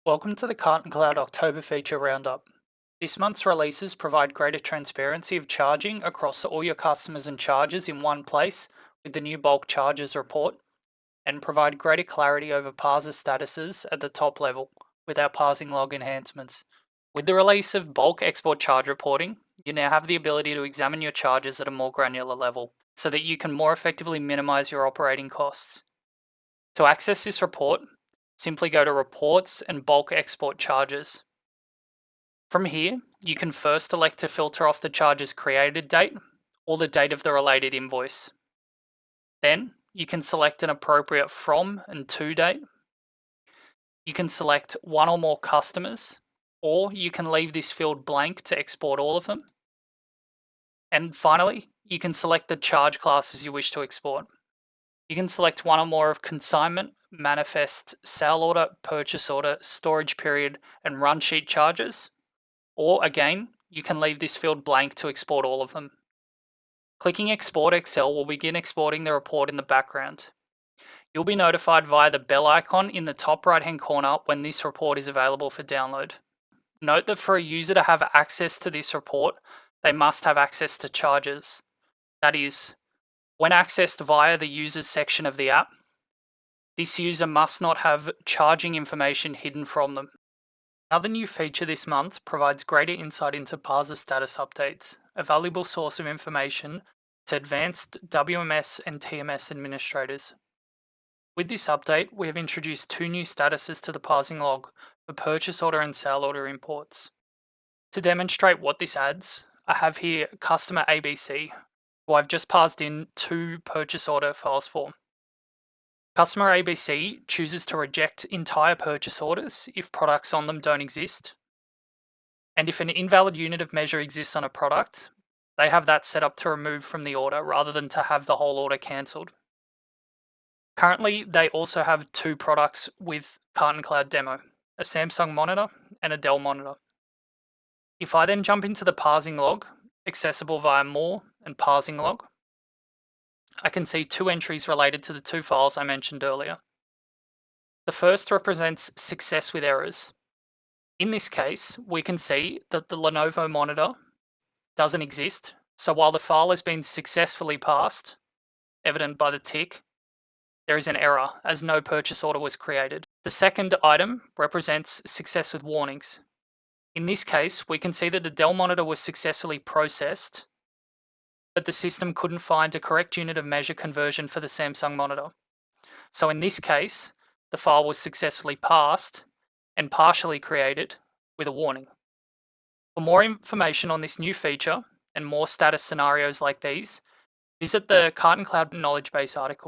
Welcome to the CartonCloud October Feature Roundup. This month's releases provide greater transparency of charging across all your customers and chargers in one place with the new bulk charges report, and provide greater clarity over parser statuses at the top level with our parsing log enhancements. With the release of bulk export charge reporting, you now have the ability to examine your charges at a more granular level so that you can more effectively minimize your operating costs. To access this report, simply go to Reports and Bulk Export Charges. From here, you can first elect to filter off the charge's created date or the date of the related invoice. Then, you can select an appropriate from and to date. You can select one or more customers, or you can leave this field blank to export all of them. And finally, you can select the charge classes you wish to export. You can select one or more of consignment, manifest, sale order, purchase order, storage period, and run sheet charges. Or again, you can leave this field blank to export all of them. Clicking Export Excel will begin exporting the report in the background. You'll be notified via the bell icon in the top right hand corner when this report is available for download. Note that for a user to have access to this report, they must have access to charges. That is, when accessed via the Users section of the app, this user must not have charging information hidden from them. Another new feature this month provides greater insight into parser status updates, a valuable source of information to advanced WMS and TMS administrators. With this update, we have introduced two new statuses to the parsing log for purchase order and sale order imports. To demonstrate what this adds, I have here customer ABC, who I've just parsed in two purchase order files for. Customer ABC chooses to reject entire purchase orders if products on them don't exist. And if an invalid unit of measure exists on a product, they have that set up to remove from the order rather than to have the whole order cancelled. Currently, they also have two products with CartonCloud Demo, a Samsung monitor and a Dell monitor. If I then jump into the parsing log, accessible via More and Parsing Log, I can see two entries related to the two files I mentioned earlier. The first represents success with errors. In this case, we can see that the Lenovo monitor doesn't exist, so while the file has been successfully parsed, evident by the tick, there is an error as no purchase order was created. The second item represents success with warnings. In this case, we can see that the Dell monitor was successfully processed, but the system couldn't find a correct unit of measure conversion for the Samsung monitor. So in this case, the file was successfully parsed and partially created with a warning. For more information on this new feature and more status scenarios like these, visit the CartonCloud knowledge base article.